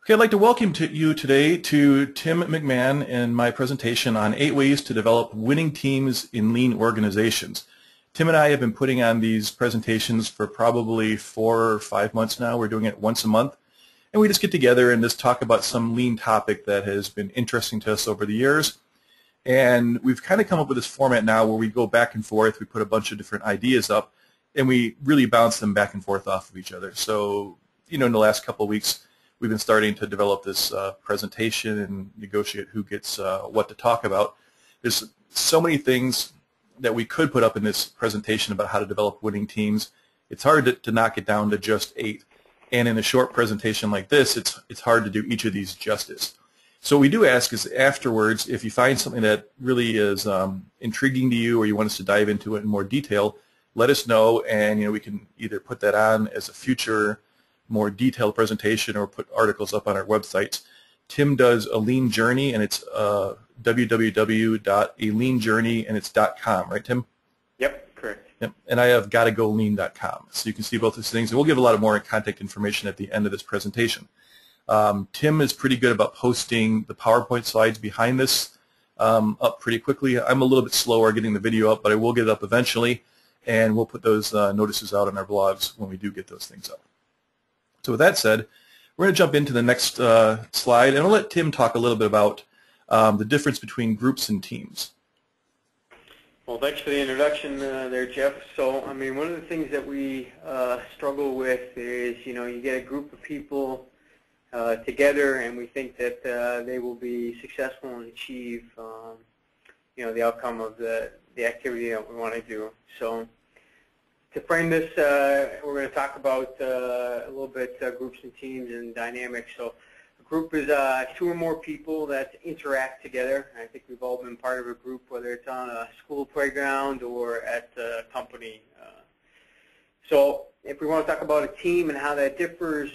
Okay, I'd like to welcome you today to Tim McMahon and my presentation on 8 ways to develop winning teams in lean organizations. Tim and I have been putting on these presentations for probably 4 or 5 months now. We're doing it once a month, and we just get together and just talk about some lean topic that has been interesting to us over the years. And we've kind of come up with this format now where we go back and forth, we put a bunch of different ideas up, and we really bounce them back and forth off of each other. So, in the last couple of weeks, we've been starting to develop this presentation and negotiate who gets what to talk about. There's so many things that we could put up in this presentation about how to develop winning teams. It's hard to knock it down to just 8. And in a short presentation like this, it's hard to do each of these justice. So what we do ask is afterwards, if you find something that really is intriguing to you or you want us to dive into it in more detail, let us know, and we can either put that on as a future more detailed presentation or put articles up on our websites. Tim does a lean journey, and it's www.aleanjourney, and it's .com, right, Tim? Yep, correct. Yep. And I have gottagolean.com, so you can see both these things, and we'll give a lot of more contact information at the end of this presentation. Tim is pretty good about posting the PowerPoint slides behind this up pretty quickly. I'm a little bit slower getting the video up, but I will get it up eventually, and we'll put those notices out on our blogs when we do get those things up. So with that said, we're going to jump into the next slide, and I'll let Tim talk a little bit about the difference between groups and teams. Well, thanks for the introduction there, Jeff. So, one of the things that we struggle with is, you get a group of people together, and we think that they will be successful and achieve, the outcome of the activity that we want to do. So, to frame this, we're going to talk about a little bit groups and teams and dynamics. So a group is 2 or more people that interact together. I think we've all been part of a group, whether it's on a school playground or at a company. So if we want to talk about a team and how that differs,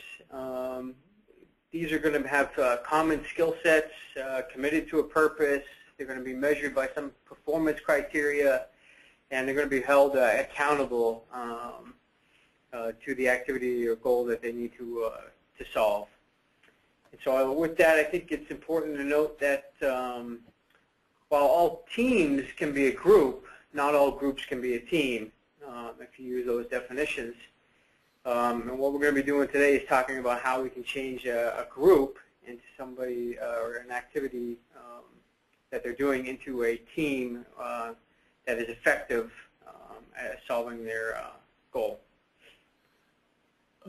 these are going to have common skill sets, committed to a purpose. They're going to be measured by some performance criteria, and they're going to be held accountable to the activity or goal that they need to solve. And so with that, I think it's important to note that while all teams can be a group, not all groups can be a team, if you use those definitions. And what we're going to be doing today is talking about how we can change a group into somebody or an activity that they're doing into a team that is effective at solving their goal.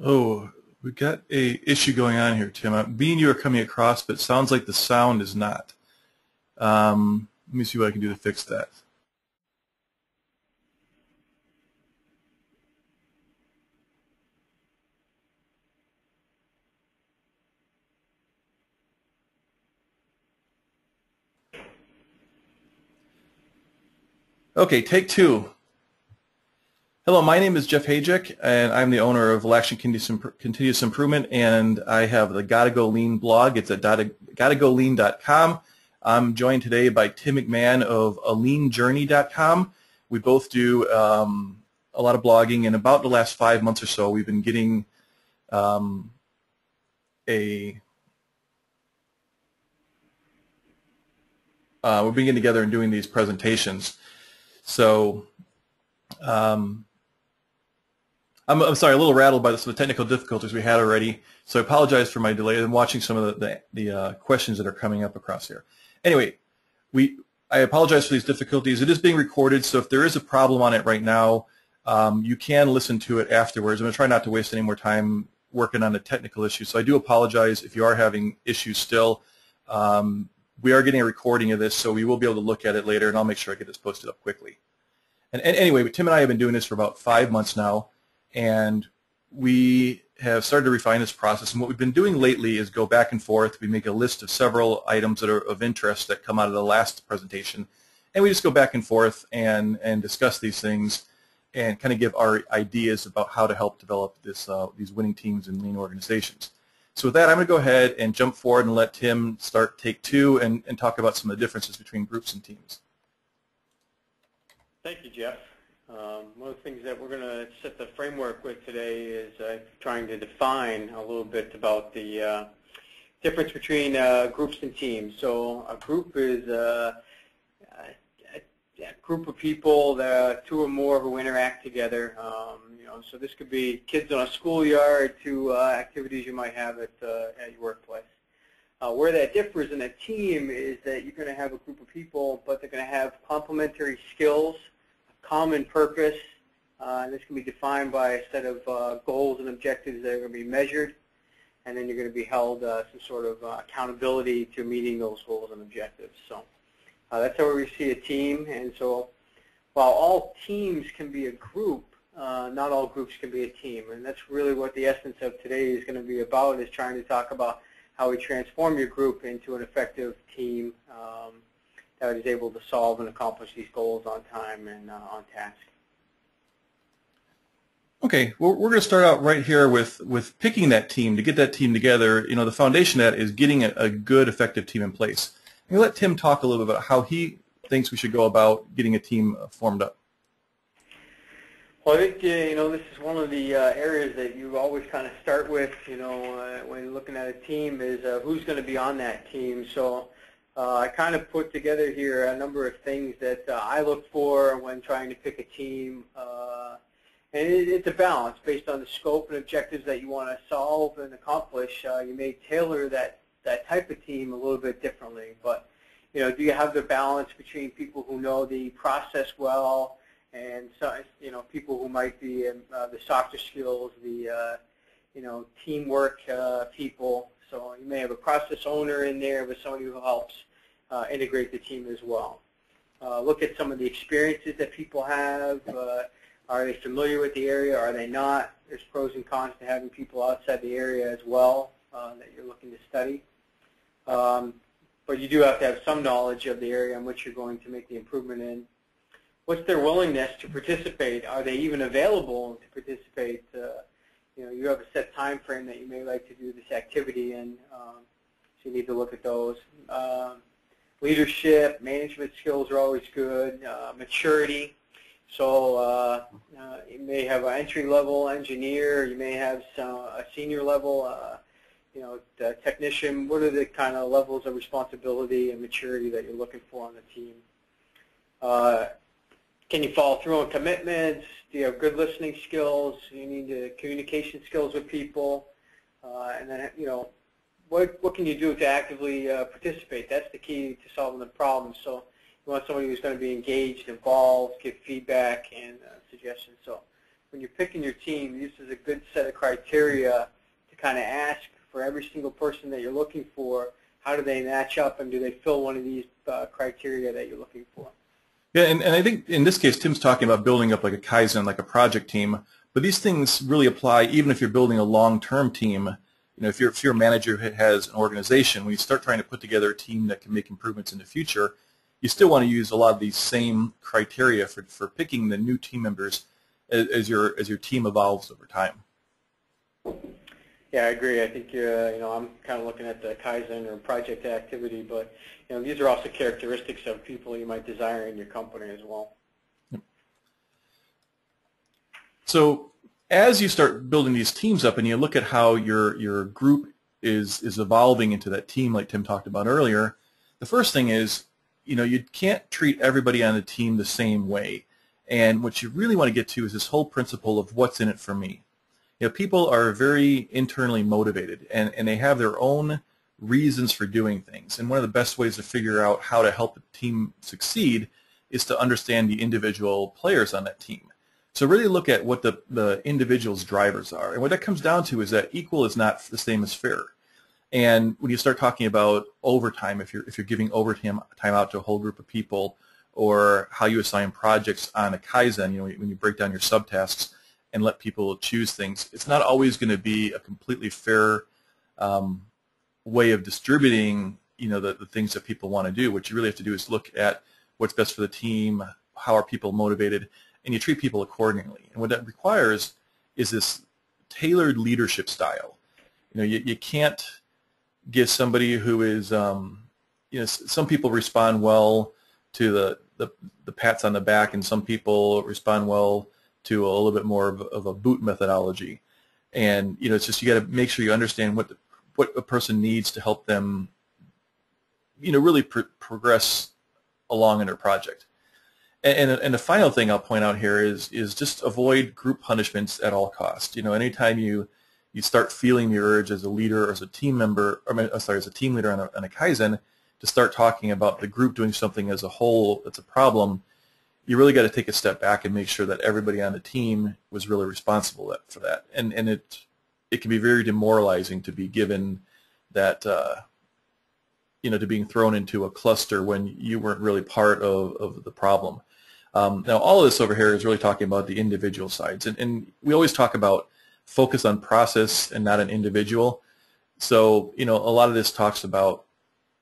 Oh, we've got a issue going on here, Tim. Me and you are coming across, but it sounds like the sound is not. Let me see what I can do to fix that. Okay, take 2. Hello, my name is Jeff Hajek, and I'm the owner of Laction Continuous Improvement, and I have the Gotta Go Lean blog. It's at gottagolean.com. I'm joined today by Tim McMahon of aleanjourney.com. We both do a lot of blogging, and about the last 5 months or so, we've been getting we've been getting together and doing these presentations. So I'm sorry, a little rattled by some of the technical difficulties we had already, so I apologize for my delay. I'm watching some of the questions that are coming up across here. Anyway, I apologize for these difficulties. It is being recorded, so if there is a problem on it right now, you can listen to it afterwards. I'm going to try not to waste any more time working on the technical issues, so I do apologize if you are having issues still. We are getting a recording of this, so we will be able to look at it later, and I'll make sure I get this posted up quickly. And anyway, Tim and I have been doing this for about 5 months now, and we have started to refine this process. And what we've been doing lately is go back and forth. We make a list of several items that are of interest that come out of the last presentation, and we just go back and forth and discuss these things and kind of give our ideas about how to help develop these winning teams in lean organizations. So with that, I'm going to go ahead and jump forward and let Tim start take 2 and talk about some of the differences between groups and teams. Thank you, Jeff. One of the things that we're going to set the framework with today is trying to define a little bit about the difference between groups and teams. So a group is a group of people, two or more, who interact together. So this could be kids on a schoolyard to activities you might have at your workplace. Where that differs in a team is that you're going to have a group of people, but they're going to have complementary skills, a common purpose. This can be defined by a set of goals and objectives that are going to be measured, and then you're going to be held some sort of accountability to meeting those goals and objectives. So that's how we see a team. And so while all teams can be a group, not all groups can be a team. And that's really what the essence of today is going to be about, is trying to talk about how we transform your group into an effective team that is able to solve and accomplish these goals on time and on task. Okay, well, we're going to start out right here with picking that team. To get that team together, the foundation of that is getting a good, effective team in place. I'm going to let Tim talk a little bit about how he thinks we should go about getting a team formed up. Well, I think, this is one of the areas that you always kind of start with, when you're looking at a team, is who's going to be on that team. So I kind of put together here a number of things that I look for when trying to pick a team. And it's a balance based on the scope and objectives that you want to solve and accomplish. You may tailor that type of team a little bit differently. But, do you have the balance between people who know the process well and, people who might be in the softer skills, the, teamwork people. So you may have a process owner in there with somebody who helps integrate the team as well. Look at some of the experiences that people have. Are they familiar with the area? Are they not? There's pros and cons to having people outside the area as well that you're looking to study. But you do have to have some knowledge of the area in which you're going to make the improvement in. What's their willingness to participate? Are they even available to participate? You have a set time frame that you may like to do this activity in, so you need to look at those. Leadership, management skills are always good. Maturity. So you may have an entry-level engineer. You may have a senior-level, technician. What are the kind of levels of responsibility and maturity that you're looking for on the team? Can you follow through on commitments? Do you have good listening skills? You need communication skills with people, and then what can you do to actively participate? That's the key to solving the problem. So you want somebody who's going to be engaged, involved, give feedback and suggestions. So when you're picking your team, this is a good set of criteria to kind of ask for every single person that you're looking for. How do they match up, and do they fill one of these criteria that you're looking for? Yeah, and I think in this case, Tim's talking about building up like a Kaizen, like a project team. But these things really apply even if you're building a long-term team. If you're a manager who has an organization, when you start trying to put together a team that can make improvements in the future, you still want to use a lot of these same criteria for picking the new team members as your team evolves over time. Yeah, I agree. I think I'm kind of looking at the Kaizen or project activity, but these are also characteristics of people you might desire in your company as well. Yep. So as you start building these teams up and you look at how your group is evolving into that team like Tim talked about earlier, the first thing is you can't treat everybody on the team the same way. And what you really want to get to is this whole principle of what's in it for me. People are very internally motivated, and they have their own reasons for doing things. And one of the best ways to figure out how to help a team succeed is to understand the individual players on that team. So really look at what the individual's drivers are. And what that comes down to is that equal is not the same as fair. And when you start talking about overtime, if you're giving overtime out to a whole group of people, or how you assign projects on a Kaizen, when you break down your subtasks and let people choose things, it's not always going to be a completely fair way of distributing the things that people want to do. What you really have to do is look at what's best for the team, how are people motivated, and you treat people accordingly. And what that requires is this tailored leadership style. You can't give somebody who is, some people respond well to the pats on the back, and some people respond well to a little bit more of a boot methodology. And it's just you got to make sure you understand what what a person needs to help them, really progress along in their project. And the final thing I'll point out here is just avoid group punishments at all costs. Anytime you start feeling the urge as a leader or as a team member, as a team leader on a Kaizen, to start talking about the group doing something as a whole that's a problem, you really got to take a step back and make sure that everybody on the team was really responsible for that. And it can be very demoralizing to be given that, to being thrown into a cluster when you weren't really part of the problem. Now, all of this over here is really talking about the individual sides. And we always talk about focus on process and not an individual. So, a lot of this talks about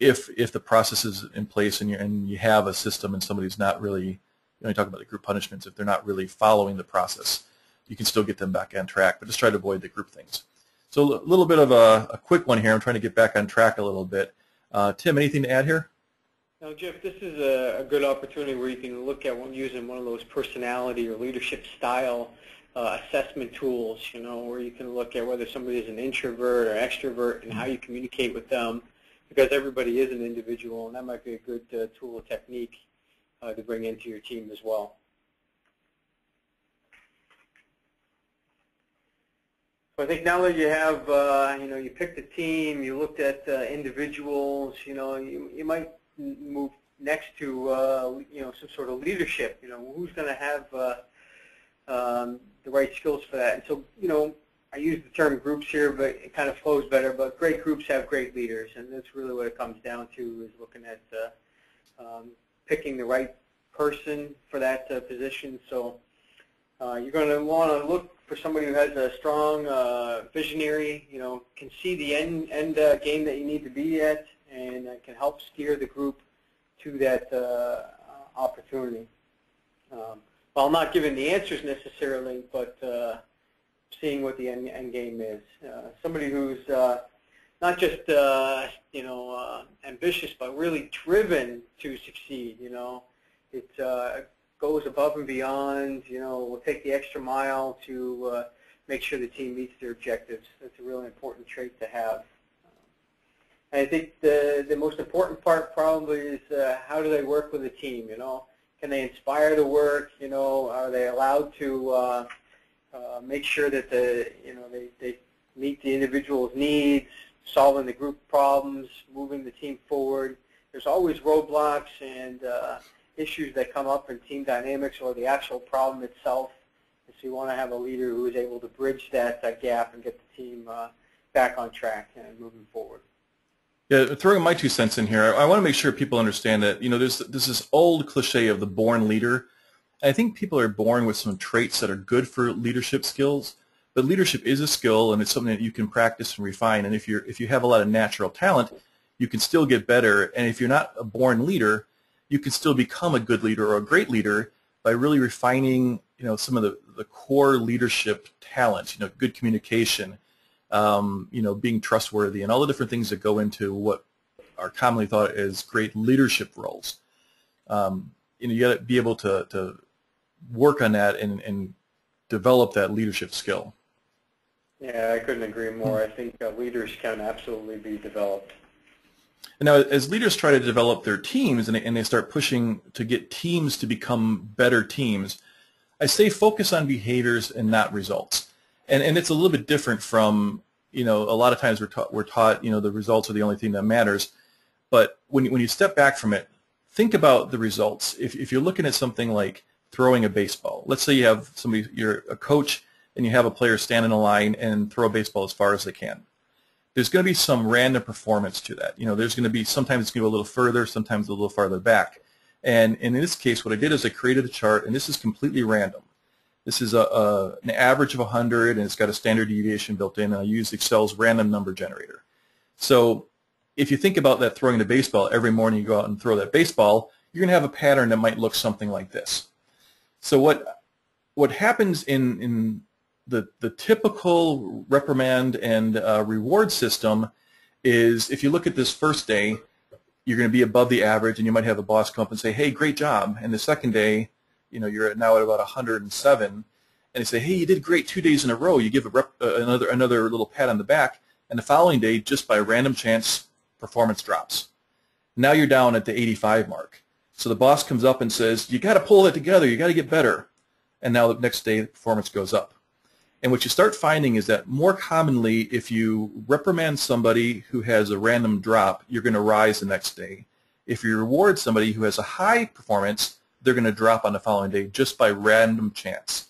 if the process is in place and you have a system and somebody's not really, you talk about the group punishments, if they're not really following the process, you can still get them back on track, but just try to avoid the group things. So a little bit of a quick one here. I'm trying to get back on track a little bit. Tim, anything to add here? Now, Jeff, this is a good opportunity where you can look at using one of those personality or leadership style assessment tools, where you can look at whether somebody is an introvert or extrovert and how you communicate with them, because everybody is an individual, and that might be a good tool or technique to bring into your team as well. So I think now that you have, you picked a team, you looked at individuals, you might move next to, some sort of leadership. Who's going to have the right skills for that? And so, I use the term groups here, but it kind of flows better. But great groups have great leaders, and that's really what it comes down to, is looking at picking the right person for that position. So you're going to want to look for somebody who has a strong visionary, can see the end game that you need to be at, and can help steer the group to that opportunity. While not giving the answers necessarily, but seeing what the end game is. Somebody who's not just ambitious, but really driven to succeed. It goes above and beyond. Will take the extra mile to make sure the team meets their objectives. That's a really important trait to have. And I think the most important part probably is how do they work with a team. Can they inspire the work? Are they allowed to make sure that they meet the individual's needs, solving the group problems, moving the team forward. There's always roadblocks and issues that come up in team dynamics or the actual problem itself. And so you want to have a leader who is able to bridge that gap and get the team back on track and moving forward. Yeah, throwing my 2 cents in here, I want to make sure people understand that, there's this old cliche of the born leader. I think people are born with some traits that are good for leadership skills, but leadership is a skill, and it's something that you can practice and refine. And if you have a lot of natural talent, you can still get better. And if you're not a born leader, you can still become a good leader or a great leader by really refining, some of the core leadership talents. Good communication, being trustworthy, and all the different things that go into what are commonly thought as great leadership roles. You got to be able to work on that and develop that leadership skill. Yeah, I couldn't agree more. I think leaders can absolutely be developed. And now, as leaders try to develop their teams and they start pushing to get teams to become better teams, I say focus on behaviors and not results. And it's a little bit different from, a lot of times we're taught, the results are the only thing that matters. But when you step back from it, think about the results. If you're looking at something like throwing a baseball, let's say you have you're a coach and you have a player stand in a line and throw a baseball as far as they can. There's going to be some random performance to that. There's going to be, sometimes it's going to go a little further, sometimes a little farther back. And in this case, what I did is I created a chart, and this is completely random. This is an average of 100, and it's got a standard deviation built in, and I use Excel's random number generator. So if you think about that throwing the baseball, every morning you go out and throw that baseball, you're going to have a pattern that might look something like this. So what happens in the typical reprimand and reward system is, if you look at this first day, you're going to be above the average, and you might have a boss come up and say, hey, great job. And the second day, you're now at about 107, and they say, hey, you did great 2 days in a row. You give another little pat on the back. and the following day, just by random chance, performance drops. Now you're down at the 85 mark. So the boss comes up and says, you got to pull it together, you got to get better. And now the next day, the performance goes up. And what you start finding is that more commonly, if you reprimand somebody who has a random drop, you're going to rise the next day. If you reward somebody who has a high performance, they're going to drop on the following day just by random chance.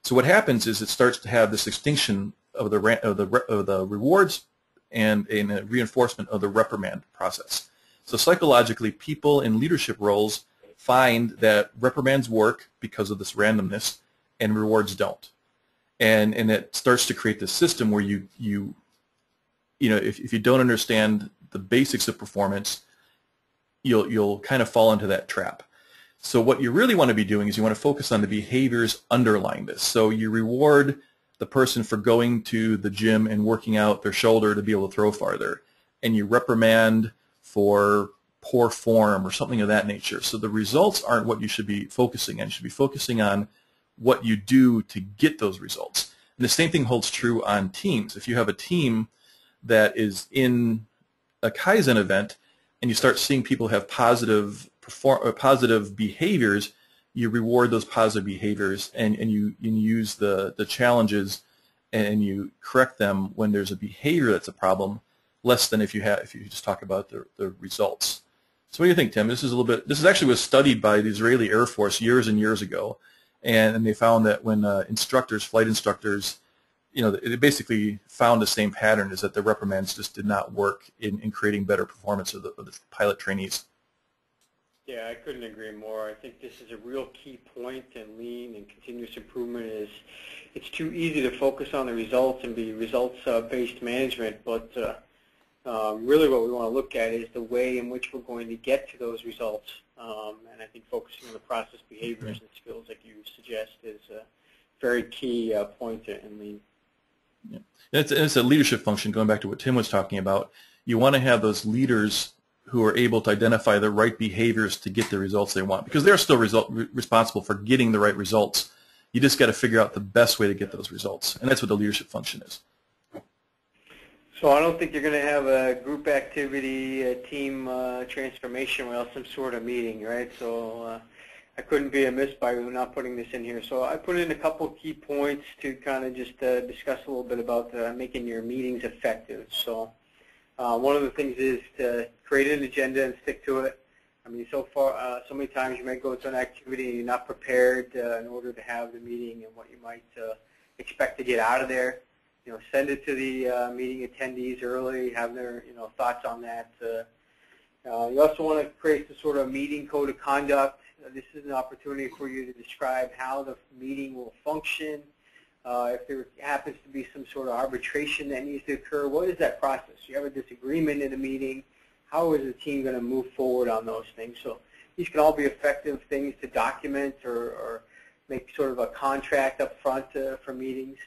So what happens is it starts to have this extinction of the rewards and a reinforcement of the reprimand process. So psychologically, people in leadership roles find that reprimands work because of this randomness and rewards don't. And it starts to create this system where you know, if you don't understand the basics of performance, you'll kind of fall into that trap. So what you really want to be doing is you want to focus on the behaviors underlying this. So you reward the person for going to the gym and working out their shoulder to be able to throw farther, and you reprimand for poor form or something of that nature. So the results aren't what you should be focusing on. You should be focusing on what you do to get those results. And the same thing holds true on teams. If you have a team that is in a Kaizen event and you start seeing people have positive behaviors, you reward those positive behaviors, and you use the challenges and you correct them when there's a behavior that's a problem, less than if you just talk about the results. So what do you think, Tim? This is actually was studied by the Israeli Air Force years and years ago, and they found that when flight instructors, you know, it basically found the same pattern, is that the reprimands just did not work in creating better performance of the pilot trainees. Yeah, I couldn't agree more. I think this is a real key point in lean and continuous improvement. Is it's too easy to focus on the results and be results-based management, but really what we want to look at is the way in which we're going to get to those results. And I think focusing on the process behaviors and skills like you suggest is a very key point in lean. Yeah. It's a leadership function, going back to what Tim was talking about. You want to have those leaders who are able to identify the right behaviors to get the results they want, because they're still responsible for getting the right results. You just got to figure out the best way to get those results, and that's what the leadership function is. So I don't think you're going to have a group activity, a team transformation without some sort of meeting, right? So I couldn't be amiss by not putting this in here. So I put in a couple key points to kind of just discuss a little bit about making your meetings effective. So one of the things is to create an agenda and stick to it. I mean, so many times you might go to an activity and you're not prepared in order to have the meeting and what you might expect to get out of there. You know, send it to the meeting attendees early, have their thoughts on that. You also want to create the sort of meeting code of conduct. This is an opportunity for you to describe how the meeting will function. If there happens to be some sort of arbitration that needs to occur, what is that process? You have a disagreement in a meeting. How is the team going to move forward on those things? So these can all be effective things to document or make sort of a contract up front for meetings.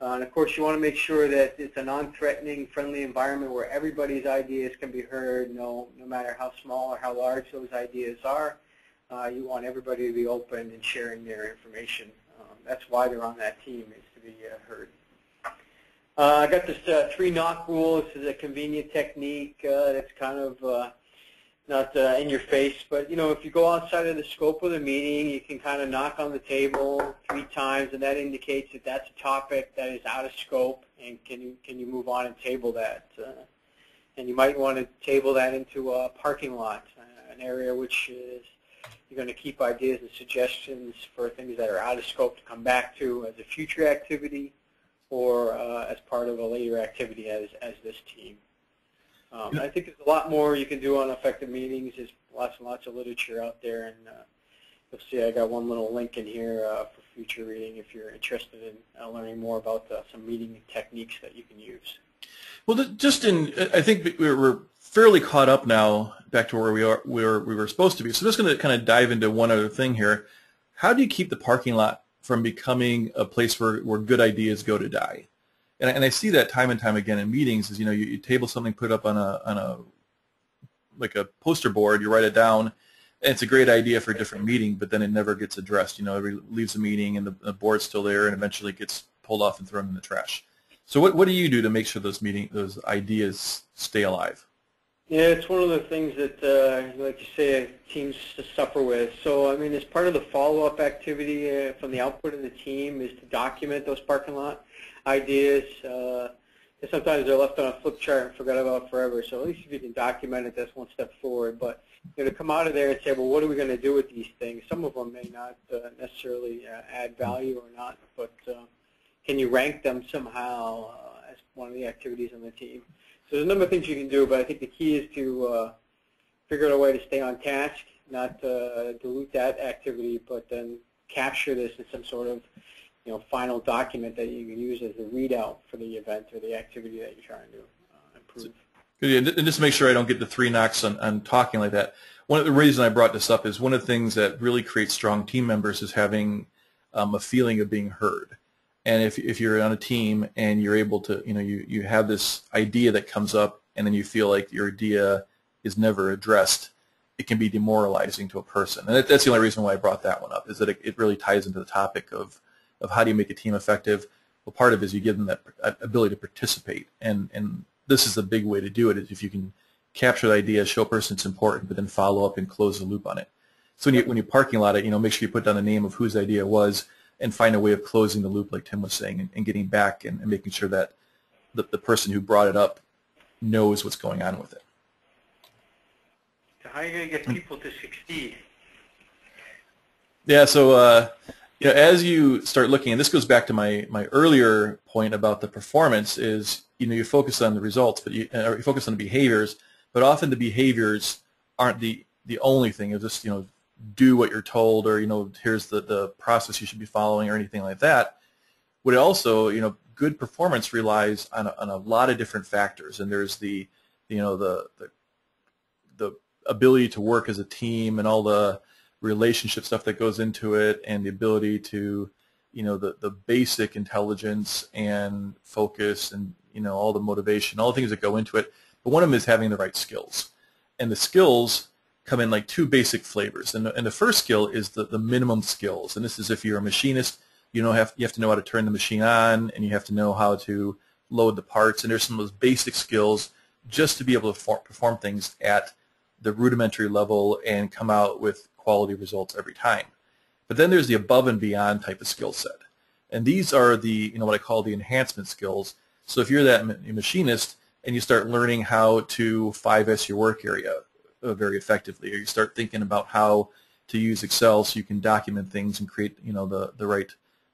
And of course, you want to make sure that it's a non-threatening, friendly environment where everybody's ideas can be heard, no matter how small or how large those ideas are. You want everybody to be open and sharing their information. That's why they're on that team, is to be heard. I got this 3 knock rule. This is a convenient technique that's kind of not in your face, but if you go outside of the scope of the meeting, you can kind of knock on the table 3 times, and that indicates that that's a topic that is out of scope, and can you move on and table that? And you might want to table that into a parking lot, an area which is you're going to keep ideas and suggestions for things that are out of scope to come back to as a future activity or as part of a later activity as this team. I think there's a lot more you can do on effective meetings. There's lots and lots of literature out there, and you'll see I got one little link in here for future reading if you're interested in learning more about some meeting techniques that you can use. Well, I think we're fairly caught up now back to where we were supposed to be. So I'm just going to kind of dive into one other thing here. How do you keep the parking lot from becoming a place where good ideas go to die? And I see that time and time again in meetings. Is you table something, put it up on a like a poster board, you write it down, and it's a great idea for a different meeting, but then it never gets addressed. Everybody leaves the meeting and the board's still there, and eventually it gets pulled off and thrown in the trash. So what do you do to make sure those ideas stay alive? Yeah, it's one of the things that, like you say, teams suffer with. So, I mean, as part of the follow-up activity from the output of the team is to document those parking lot ideas. And sometimes they're left on a flip chart and forgot about forever. So at least if you can document it, that's one step forward. But to come out of there and say, well, what are we going to do with these things? Some of them may not necessarily add value or not, but can you rank them somehow as one of the activities on the team? So there's a number of things you can do, but I think the key is to figure out a way to stay on task, not dilute that activity, but then capture this in some sort of final document that you can use as a readout for the event or the activity that you're trying to improve. And just to make sure I don't get the 3 knocks on talking like that, one of the reasons I brought this up is one of the things that really creates strong team members is having a feeling of being heard. And if you're on a team and you're able to, you have this idea that comes up and then you feel like your idea is never addressed, it can be demoralizing to a person. And that's the only reason why I brought that one up, is that it really ties into the topic of how do you make a team effective. Well, part of it is you give them that ability to participate. And this is the big way to do it, is if you can capture the idea, show a person it's important, but then follow up and close the loop on it. So when you parking lot it, make sure you put down the name of whose idea it was, and find a way of closing the loop, like Tim was saying, and getting back and making sure that the person who brought it up knows what's going on with it. So how are you going to get people to succeed? Yeah, so as you start looking, and this goes back to my earlier point about the performance, is you focus on the results, but you focus on the behaviors, but often the behaviors aren't the only thing. It's just do what you're told, or here's the process you should be following, or anything like that. What it also, good performance relies on a lot of different factors, and there's the ability to work as a team and all the relationship stuff that goes into it, and the ability to the basic intelligence and focus and all the motivation, all the things that go into it. But one of them is having the right skills, and the skills come in like 2 basic flavors. And the first skill is the minimum skills, and this is if you're a machinist, you have to know how to turn the machine on, and you have to know how to load the parts, and there's some of those basic skills just to be able to perform things at the rudimentary level and come out with quality results every time. But then there's the above and beyond type of skill set, and these are the what I call the enhancement skills. So if you're that machinist and you start learning how to 5S your work area very effectively, or you start thinking about how to use Excel so you can document things and create the right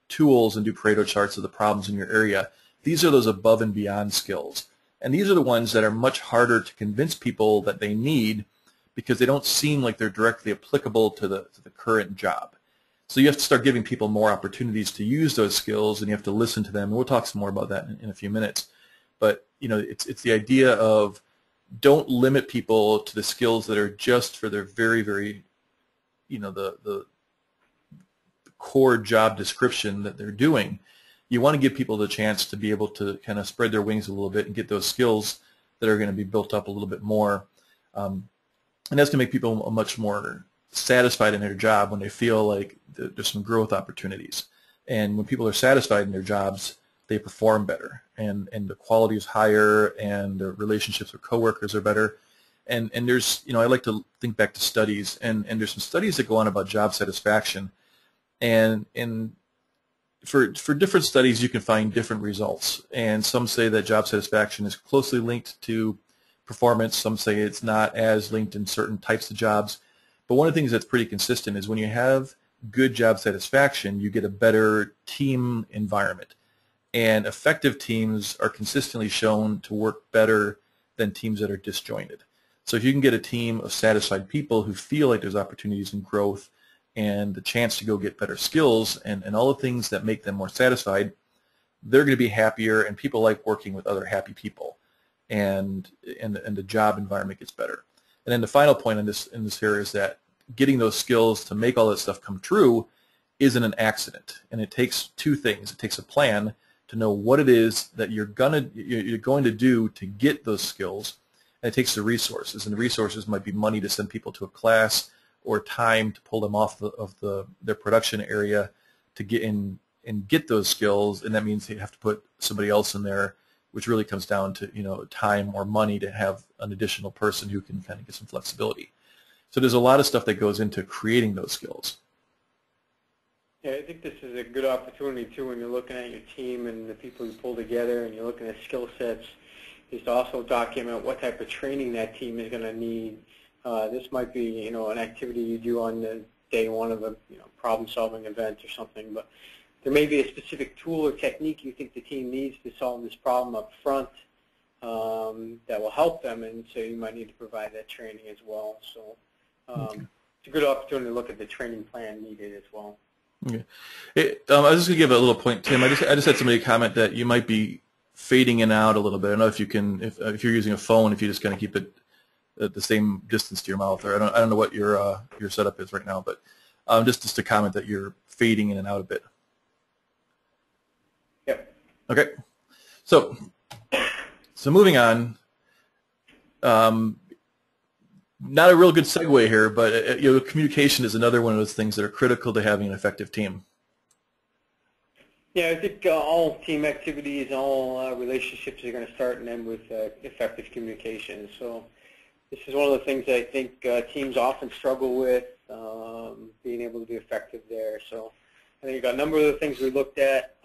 tools and do Pareto charts of the problems in your area. These are those above and beyond skills, and these are the ones that are much harder to convince people that they need, because they don't seem like they're directly applicable to the current job. So you have to start giving people more opportunities to use those skills, and you have to listen to them. And we'll talk some more about that in a few minutes. But it's the idea of, don't limit people to the skills that are just for their very, very, the core job description that they're doing. You want to give people the chance to be able to kind of spread their wings a little bit and get those skills that are going to be built up a little bit more. And that's going to make people much more satisfied in their job when they feel like there's some growth opportunities. And when people are satisfied in their jobs, they perform better, and the quality is higher, and the relationships with coworkers are better. And there's, I like to think back to studies, and there's some studies that go on about job satisfaction, and for different studies you can find different results. And some say that job satisfaction is closely linked to performance. Some say it's not as linked in certain types of jobs. But one of the things that's pretty consistent is when you have good job satisfaction, you get a better team environment. And effective teams are consistently shown to work better than teams that are disjointed. So if you can get a team of satisfied people who feel like there's opportunities and growth and the chance to go get better skills and all the things that make them more satisfied, they're going to be happier, and people like working with other happy people, and the job environment gets better. And then the final point in this here is that getting those skills to make all that stuff come true isn't an accident, and it takes 2 things. It takes a plan to know what it is that you're going to do to get those skills, and it takes the resources. And the resources might be money to send people to a class, or time to pull them off of their production area to get in and get those skills, and that means you have to put somebody else in there, which really comes down to, you know, time or money to have an additional person who can kind of get some flexibility. So there's a lot of stuff that goes into creating those skills. Yeah, I think this is a good opportunity too when you're looking at your team and the people you pull together and you're looking at skill sets, is to also document what type of training that team is going to need. This might be, you know, an activity you do on the day one of a, you know, problem-solving event or something, but there may be a specific tool or technique you think the team needs to solve this problem up front that will help them, and so you might need to provide that training as well. So it's a good opportunity to look at the training plan needed as well. Okay. I was just going to give a little point, Tim. I just had somebody comment that you might be fading in and out a little bit. I don't know if you can, if you're using a phone, if you just kind of keep it at the same distance to your mouth, or I don't know what your setup is right now, but just a comment that you're fading in and out a bit. Yep. Okay. So moving on. Not a real good segue here, but you know, communication is another one of those things that are critical to having an effective team. Yeah, I think all team activities, all relationships are going to start and end with effective communication. So this is one of the things that I think teams often struggle with, being able to be effective there. So I think a number of the things we looked at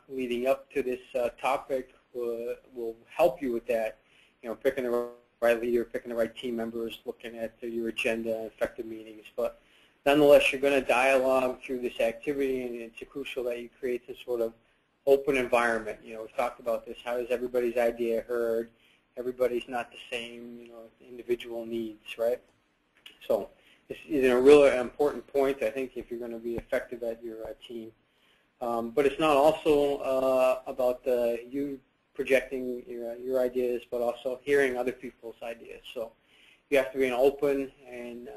leading up to this topic will help you with that. You know, picking the right leader, picking the right team members, looking at your agenda, effective meetings. But nonetheless, you're going to dialogue through this activity, and it's crucial that you create this sort of open environment. You know, we've talked about this. How is everybody's idea heard? Everybody's not the same, you know, individual needs, right? So this is a really important point, I think, if you're going to be effective at your team. But it's not also about you projecting your ideas, but also hearing other people's ideas. So you have to be open and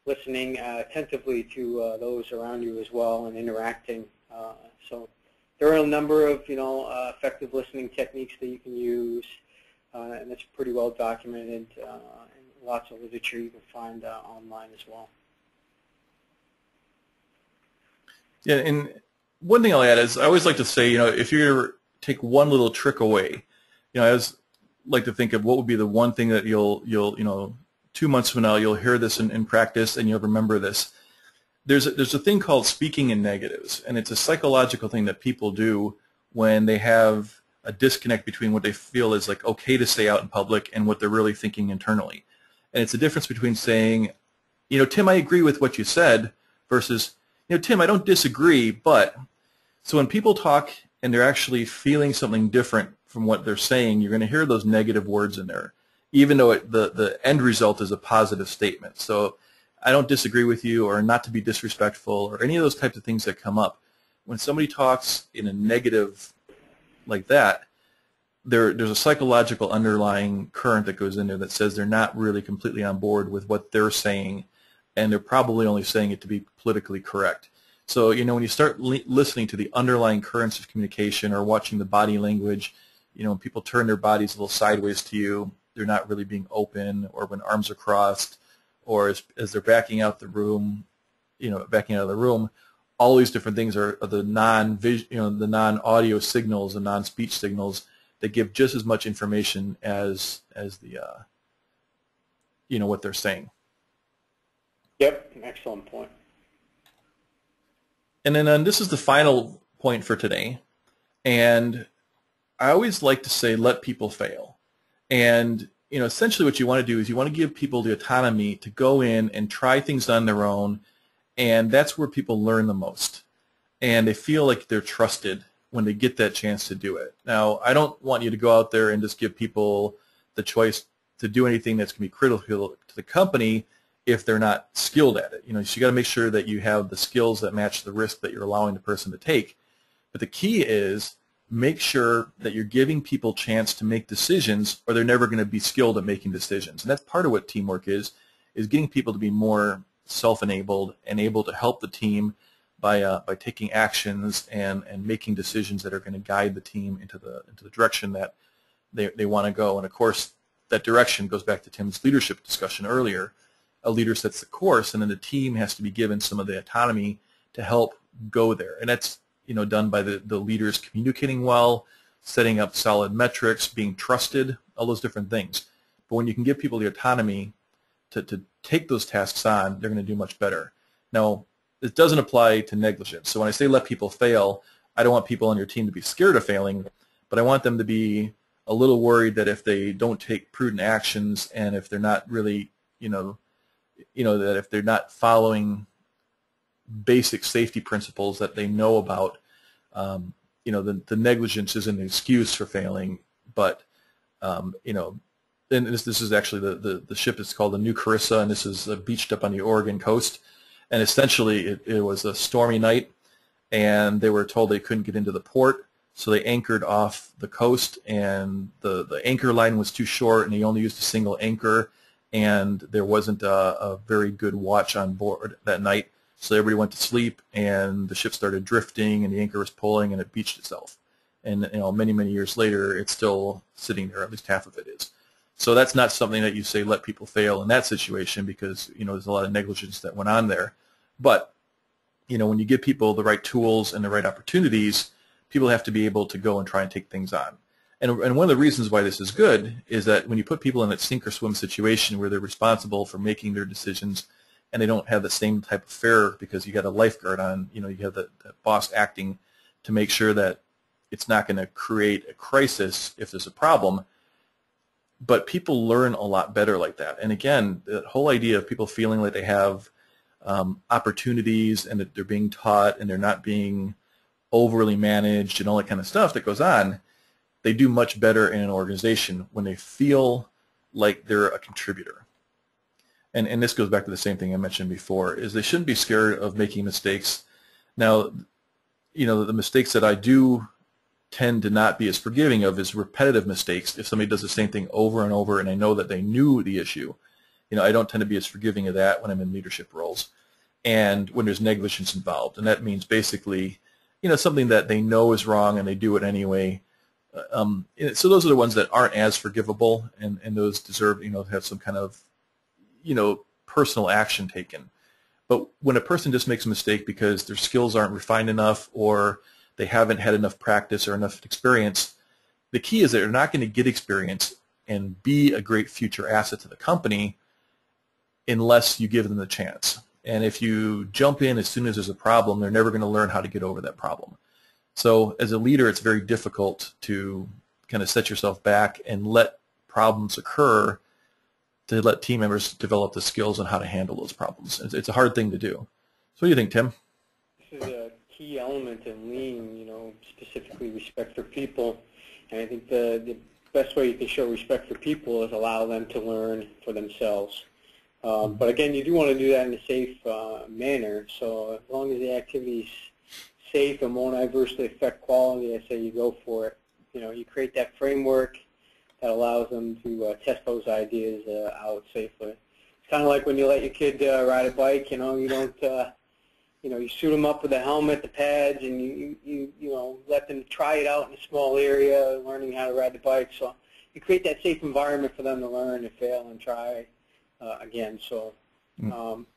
listening attentively to those around you as well, and interacting. So there are a number of, you know, effective listening techniques that you can use, and it's pretty well documented, and lots of literature you can find online as well. Yeah, and one thing I'll add is I always like to say, you know, if you're take one little trick away, you know, I always like to think of what would be the one thing that you'll you know, 2 months from now you'll hear this in practice and you'll remember this. There's a thing called speaking in negatives, and it's a psychological thing that people do when they have a disconnect between what they feel is like okay to say out in public and what they're really thinking internally. And it's the difference between saying, you know, Tim, I agree with what you said, versus, you know, Tim, I don't disagree, but. So when people talk and they're actually feeling something different from what they're saying, you're going to hear those negative words in there, even though the end result is a positive statement. So I don't disagree with you, or not to be disrespectful, or any of those types of things that come up. When somebody talks in a negative like that, there's a psychological underlying current that goes in there that says they're not really completely on board with what they're saying, and they're probably only saying it to be politically correct. So, you know, when you start listening to the underlying currents of communication, or watching the body language, you know, when people turn their bodies a little sideways to you, they're not really being open, or when arms are crossed, or as they're backing out the room, you know, backing out of the room, all these different things are the the non-audio signals and non-speech signals that give just as much information as the you know, what they're saying. Yep, excellent point. And then this is the final point for today. And I always like to say, let people fail. And, you know, essentially what you want to do is you want to give people the autonomy to go in and try things on their own. And that's where people learn the most. And they feel like they're trusted when they get that chance to do it. Now, I don't want you to go out there and just give people the choice to do anything that's going to be critical to the company if they're not skilled at it. You know, so you got to make sure that you have the skills that match the risk that you're allowing the person to take. But the key is make sure that you're giving people a chance to make decisions, or they're never going to be skilled at making decisions. And that's part of what teamwork is getting people to be more self-enabled and able to help the team by taking actions and making decisions that are going to guide the team into the direction that they want to go. And of course, that direction goes back to Tim's leadership discussion earlier. A leader sets the course, and then the team has to be given some of the autonomy to help go there. And that's done by the leaders communicating well, setting up solid metrics, being trusted, all those different things. But when you can give people the autonomy to take those tasks on, they're going to do much better. Now, it doesn't apply to negligence. So when I say let people fail, I don't want people on your team to be scared of failing, but I want them to be a little worried that if they don't take prudent actions and if they're not really, that if they're not following basic safety principles that they know about, the negligence isn't an excuse for failing, but, and this is actually the ship is called the New Carissa, and this is beached up on the Oregon coast. And essentially, it was a stormy night, and they were told they couldn't get into the port, so they anchored off the coast, and the anchor line was too short, and they only used a single anchor, and there wasn't a very good watch on board that night. So everybody went to sleep, and the ship started drifting, and the anchor was pulling, and it beached itself. And many, many years later, it's still sitting there. At least half of it is. So that's not something that you say let people fail in that situation, because there's a lot of negligence that went on there. But when you give people the right tools and the right opportunities, people have to be able to go and try and take things on. And one of the reasons why this is good is that when you put people in that sink or swim situation where they're responsible for making their decisions, and they don't have the same type of fear because you got a lifeguard on, you have the boss acting to make sure that it's not going to create a crisis if there's a problem. But people learn a lot better like that. And again, the whole idea of people feeling like they have opportunities and that they're being taught and they're not being overly managed and all that kind of stuff that goes on, they do much better in an organization when they feel like they're a contributor. And this goes back to the same thing I mentioned before, is they shouldn't be scared of making mistakes. Now, the mistakes that I do tend to not be as forgiving of is repetitive mistakes. If somebody does the same thing over and over and I know that they knew the issue, I don't tend to be as forgiving of that when I'm in leadership roles. And when there's negligence involved, and that means basically, something that they know is wrong and they do it anyway. So those are the ones that aren't as forgivable, and those deserve, to have some kind of, personal action taken. But when a person just makes a mistake because their skills aren't refined enough or they haven't had enough practice or enough experience, the key is that they're not going to get experience and be a great future asset to the company unless you give them the chance. And if you jump in as soon as there's a problem, they're never going to learn how to get over that problem. So as a leader, it's very difficult to kind of set yourself back and let problems occur, to let team members develop the skills on how to handle those problems. It's a hard thing to do. So what do you think, Tim? This is a key element in Lean, specifically respect for people. And I think the best way you can show respect for people is allow them to learn for themselves. But again, you do want to do that in a safe manner. So as long as the activity is safe and won't adversely affect quality, I say you go for it. You create that framework that allows them to test those ideas out safely. It's kind of like when you let your kid ride a bike. You don't, you suit them up with a helmet, the pads, and you let them try it out in a small area, learning how to ride the bike. So you create that safe environment for them to learn and fail and try again. So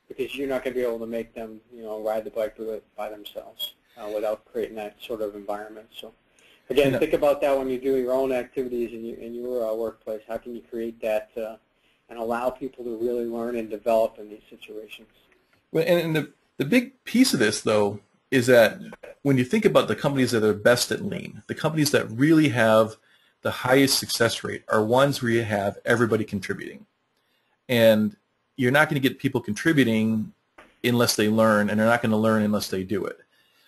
because you're not going to be able to make them, ride the bike by themselves without creating that sort of environment. So. Again, think about that when you do your own activities in your workplace. How can you create that and allow people to really learn and develop in these situations? Well, and the big piece of this, though, is that when you think about the companies that are best at Lean, the companies that really have the highest success rate are ones where you have everybody contributing. And you're not going to get people contributing unless they learn, and they're not going to learn unless they do it.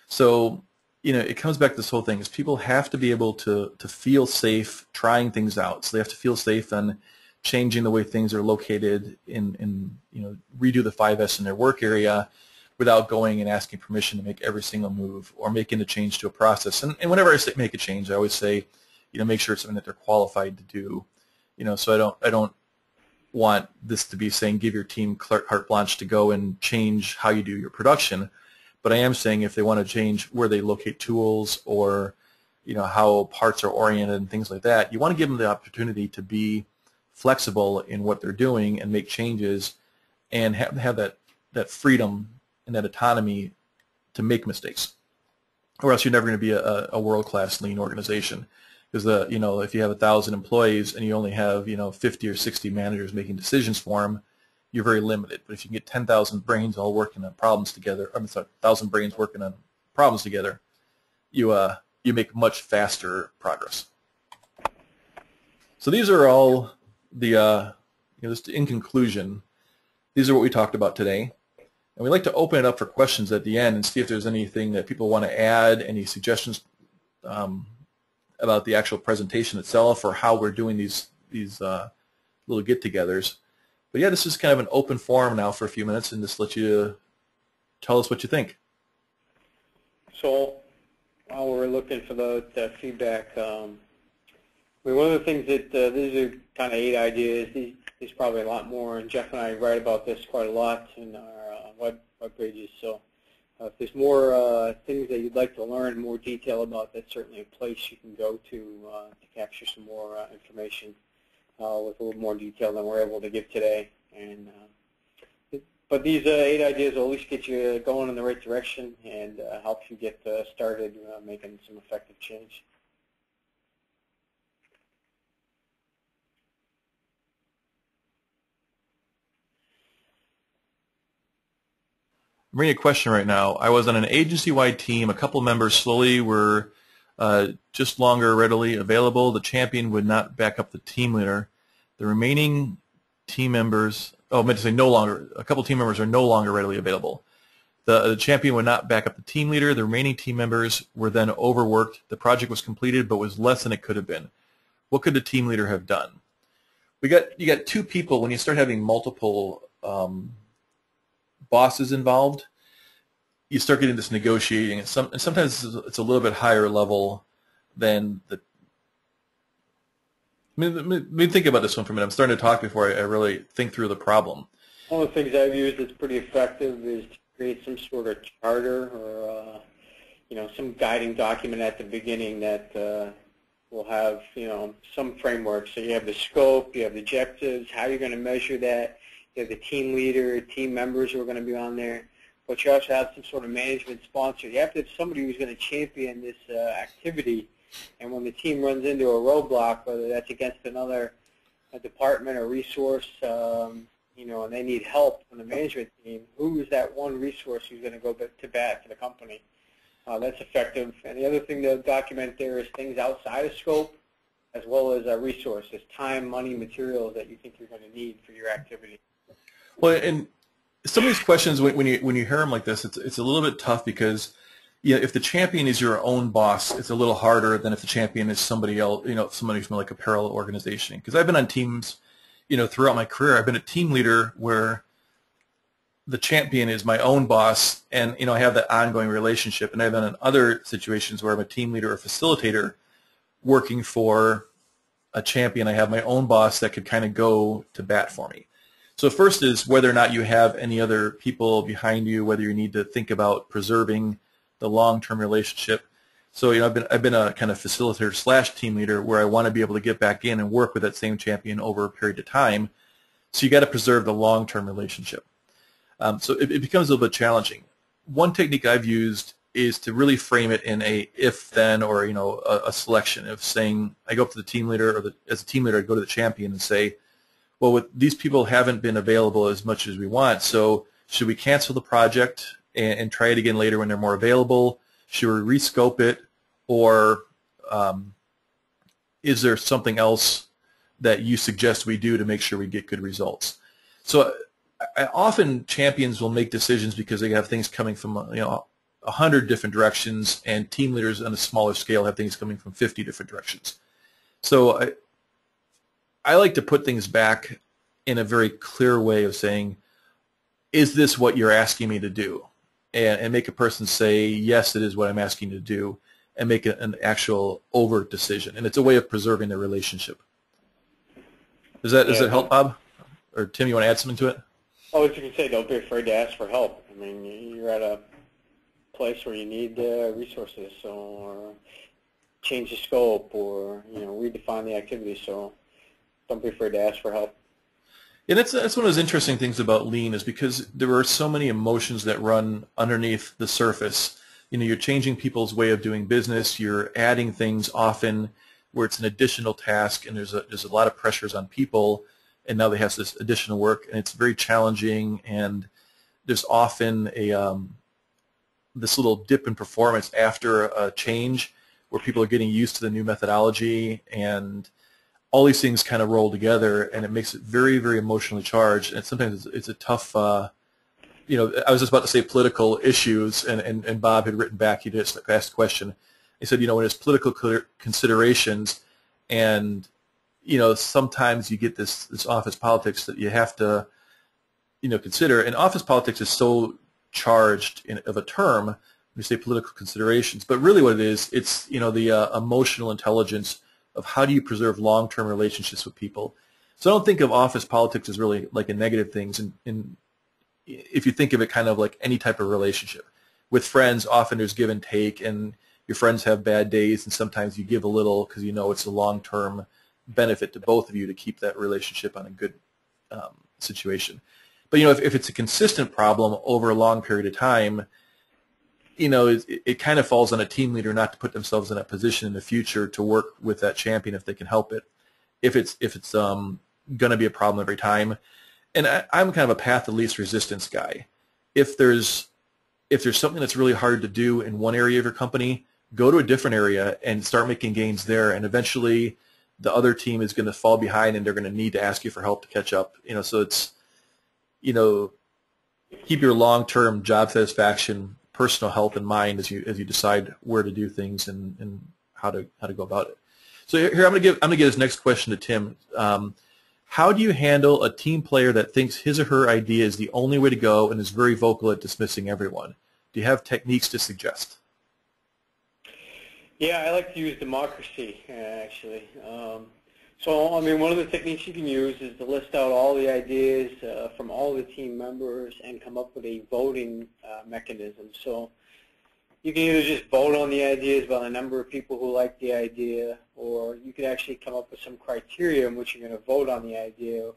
So it comes back to this whole thing is people have to be able to feel safe trying things out. So they have to feel safe on changing the way things are located in redo the 5S in their work area without going and asking permission to make every single move or making a change to a process. And whenever I say make a change, I always say, make sure it's something that they're qualified to do. So I don't want this to be saying give your team carte blanche to go and change how you do your production. But I am saying if they want to change where they locate tools or how parts are oriented and things like that, you want to give them the opportunity to be flexible in what they're doing and make changes and have that freedom and that autonomy to make mistakes. or else you're never going to be a world-class lean organization. Because if you have 1,000 employees and you only have 50 or 60 managers making decisions for them, you're very limited. But if you can get 10,000 brains all working on problems together, 1,000 brains working on problems together, you make much faster progress. So these are all the just in conclusion, these are what we talked about today. And we'd like to open it up for questions at the end and see if there's anything that people want to add, any suggestions about the actual presentation itself or how we're doing these little get-togethers. But yeah, this is kind of an open forum now for a few minutes and just let you tell us what you think. So while we're looking for the feedback, one of the things that these are kind of 8 ideas. There's probably a lot more, and Jeff and I write about this quite a lot in our web pages. So if there's more things that you'd like to learn more detail about, that's certainly a place you can go to capture some more information with a little more detail than we're able to give today. And but these 8 ideas will at least get you going in the right direction and help you get started making some effective change. I'm reading a question right now. I was on an agency-wide team. A couple members slowly were just longer readily available. The champion would not back up the team leader. The remaining team members, I meant to say no longer, a couple team members are no longer readily available. The champion would not back up the team leader. The remaining team members were then overworked. The project was completed but was less than it could have been. What could the team leader have done? You got 2 people. When you start having multiple bosses involved, you start getting this negotiating, and sometimes it's a little bit higher level than the. Let me think about this one for a minute. I'm starting to talk before I really think through the problem. One of the things I've used that's pretty effective is to create some sort of charter or some guiding document at the beginning that will have some framework. So you have the scope, you have the objectives, how you're going to measure that. You have the team leader, team members who are going to be on there, but you also have some sort of management sponsor. You have to have somebody who's going to champion this activity, and when the team runs into a roadblock, whether that's against another department or resource, and they need help from the management team, who is that one resource who's going to go to bat for the company? That's effective. And the other thing to document there is things outside of scope, as well as resources, time, money, materials that you think you're going to need for your activity. Well, and some of these questions, when you hear them like this, it's a little bit tough because, if the champion is your own boss, it's a little harder than if the champion is somebody else, somebody from like a parallel organization. Because I've been on teams, throughout my career. I've been a team leader where the champion is my own boss, and I have that ongoing relationship. And I've been in other situations where I'm a team leader or facilitator working for a champion. I have my own boss that could kind of go to bat for me. So first is whether or not you have any other people behind you, whether you need to think about preserving the long-term relationship. So I've been a kind of facilitator / team leader where I want to be able to get back in and work with that same champion over a period of time. So you got to preserve the long-term relationship. So it becomes a little bit challenging. One technique I've used is to really frame it in a if-then or a selection of saying I go up to the team leader, or as a team leader I go to the champion and say, well, these people haven't been available as much as we want, so should we cancel the project and try it again later when they're more available? Should we rescope it, or is there something else that you suggest we do to make sure we get good results? So often champions will make decisions because they have things coming from 100 different directions, and team leaders on a smaller scale have things coming from 50 different directions. So I like to put things back in a very clear way of saying, is this what you're asking me to do? And make a person say, yes, it is what I'm asking you to do, and make an actual overt decision. And it's a way of preserving the relationship. Does that help, Bob? Or Tim, you want to add something to it? Oh, as you can say, don't be afraid to ask for help. I mean, you're at a place where you need resources, or change the scope, or redefine the activity. So don't be afraid to ask for help. Yeah, that's one of those interesting things about Lean, is because there are so many emotions that run underneath the surface. you're changing people's way of doing business. You're adding things often where it's an additional task, and there's a lot of pressures on people, and now they have this additional work, and it's very challenging. And there's often this little dip in performance after a change, where people are getting used to the new methodology, and all these things kind of roll together, and it makes it very, very emotionally charged. And sometimes it's a tough. I was just about to say political issues, and Bob had written back. He just asked a question. He said, when it's political considerations, and sometimes you get this office politics that you have to consider. And office politics is so charged of a term when you say political considerations, but really what it is, it's the emotional intelligence of how do you preserve long-term relationships with people. So I don't think of office politics as really like a negative thing. And if you think of it kind of like any type of relationship. With friends, often there's give and take, and your friends have bad days, and sometimes you give a little because it's a long-term benefit to both of you to keep that relationship on a good situation. But if it's a consistent problem over a long period of time, it kind of falls on a team leader not to put themselves in that position in the future to work with that champion if they can help it. If it's going to be a problem every time. And I'm kind of a path of least resistance guy. If there's something that's really hard to do in one area of your company, go to a different area and start making gains there. And eventually, the other team is going to fall behind, and they're going to need to ask you for help to catch up. So it's keep your long-term job satisfaction, personal health in mind as you decide where to do things and how to go about it. So here I'm going to give this next question to Tim. How do you handle a team player that thinks his or her idea is the only way to go and is very vocal at dismissing everyone? Do you have techniques to suggest? Yeah, I like to use democracy, actually. One of the techniques you can use is to list out all the ideas from all the team members and come up with a voting mechanism. So you can either just vote on the ideas by the number of people who like the idea, or you could actually come up with some criteria in which you're going to vote on the idea.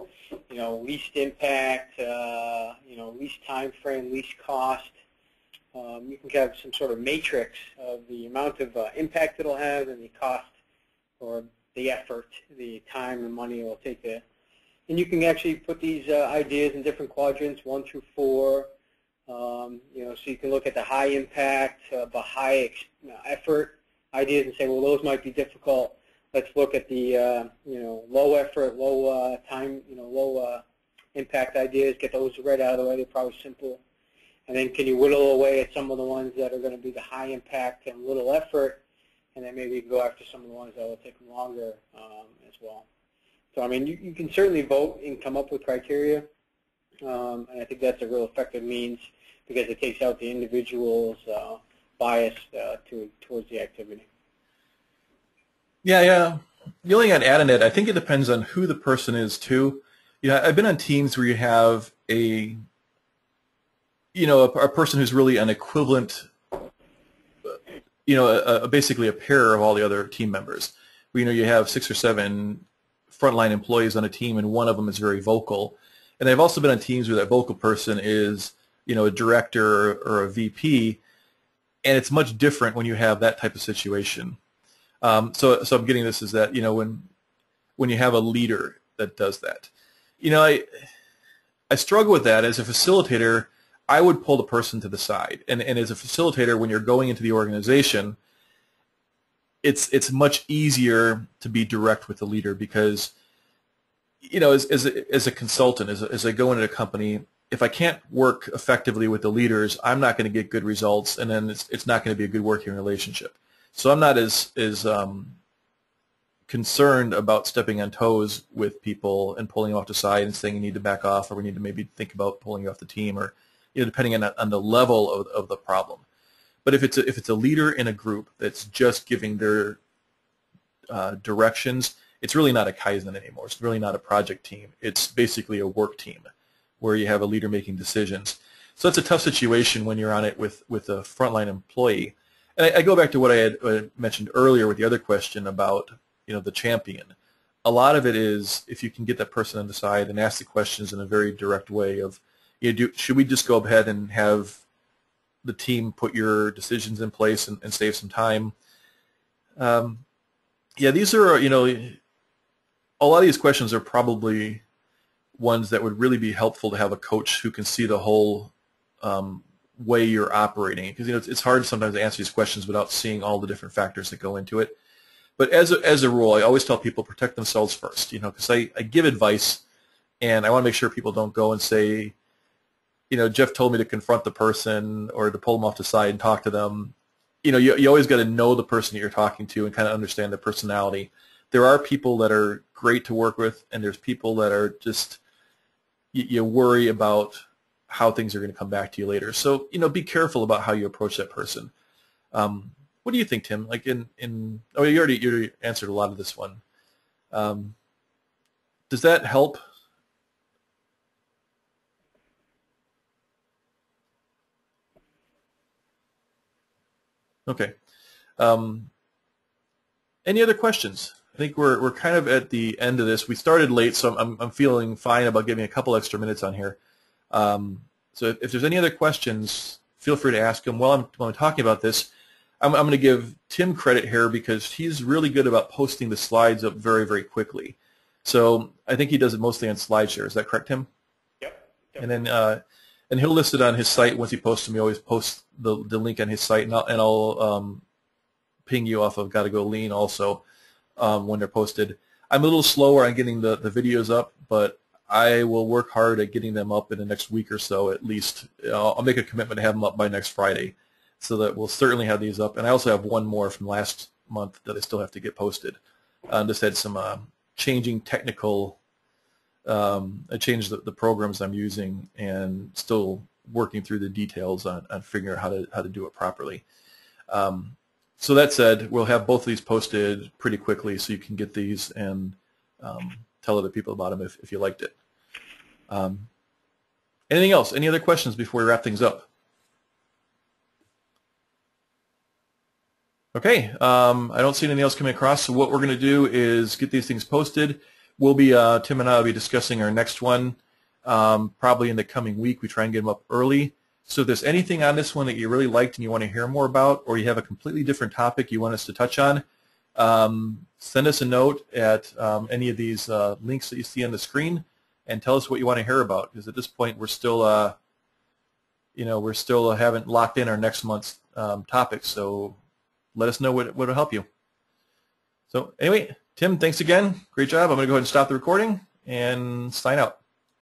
Least impact, least time frame, least cost. You can have some sort of matrix of the amount of impact it'll have and the cost or the effort, the time and money it will take to. And you can actually put these ideas in different quadrants, 1 through 4. So you can look at the high impact, but high effort ideas and say, well, those might be difficult. Let's look at the low effort, low time, low impact ideas. Get those right out of the way. They're probably simple. And then can you whittle away at some of the ones that are going to be the high impact and little effort, and then maybe you can go after some of the ones that will take longer as well. So you can certainly vote and come up with criteria, and I think that's a real effective means because it takes out the individual's bias towards the activity. Yeah. The only thing I'd add on it, I think it depends on who the person is too. I've been on teams where you have a person who's really an equivalent, basically a pair of all the other team members. You have 6 or 7 frontline employees on a team, and one of them is very vocal. And I've also been on teams where that vocal person is, a director or a VP, and it's much different when you have that type of situation. So I'm getting this is that, when you have a leader that does that. I struggle with that as a facilitator. I would pull the person to the side, and as a facilitator, when you're going into the organization, it's much easier to be direct with the leader because, as a consultant, as I go into a company, if I can't work effectively with the leaders, I'm not going to get good results, and then it's not going to be a good working relationship. So I'm not as concerned about stepping on toes with people and pulling you off the side and saying you need to back off, or we need to maybe think about pulling you off the team, or depending on the level of the problem. But if it's a leader in a group that's just giving their directions, it's really not a Kaizen anymore. It's really not a project team. It's basically a work team where you have a leader making decisions. So it's a tough situation when you're on it with a frontline employee. And I go back to what I had mentioned earlier with the other question about the champion. A lot of it is if you can get that person on the side and ask the questions in a very direct way of, should we just go ahead and have the team put your decisions in place and save some time. Yeah, these are, a lot of these questions are probably ones that would really be helpful to have a coach who can see the whole way you're operating, because it's hard sometimes to answer these questions without seeing all the different factors that go into it. But as a rule, I always tell people protect themselves first, because I give advice, and I want to make sure people don't go and say, Jeff told me to confront the person or to pull them off the side and talk to them. You always got to know the person that you're talking to and kind of understand their personality. There are people that are great to work with, and there's people that are just, you worry about how things are going to come back to you later. So, be careful about how you approach that person. What do you think, Tim? Like you already answered a lot of this one. Does that help? Okay. Any other questions? I think we're kind of at the end of this. We started late, so I'm feeling fine about giving a couple extra minutes on here. So if there's any other questions, feel free to ask them. While I'm talking about this, I'm going to give Tim credit here because he's really good about posting the slides up very, very quickly. So I think he does it mostly on SlideShare. Is that correct, Tim? Yep. And then and he'll list it on his site once he posts them. He always posts the link on his site, and I'll ping you off of Gotta Go Lean also when they're posted. I'm a little slower on getting the videos up, but I will work hard at getting them up in the next week or so at least. I'll make a commitment to have them up by next Friday, so that we'll certainly have these up. And I also have one more from last month that I still have to get posted. Just had some changing technical, I changed the programs I'm using and still working through the details on figuring out how to do it properly. So that said, we'll have both of these posted pretty quickly so you can get these and tell other people about them if you liked it. Anything else? Any other questions before we wrap things up? Okay, I don't see anything else coming across, so what we're going to do is get these things posted. We'll be, Tim and I will be discussing our next one probably in the coming week. We try and get them up early. So if there's anything on this one that you really liked and you want to hear more about, or you have a completely different topic you want us to touch on, send us a note at any of these links that you see on the screen and tell us what you want to hear about, because at this point we're still, we still haven't locked in our next month's topics, so let us know what will help you. So anyway, Tim, thanks again. Great job. I'm going to go ahead and stop the recording and sign out.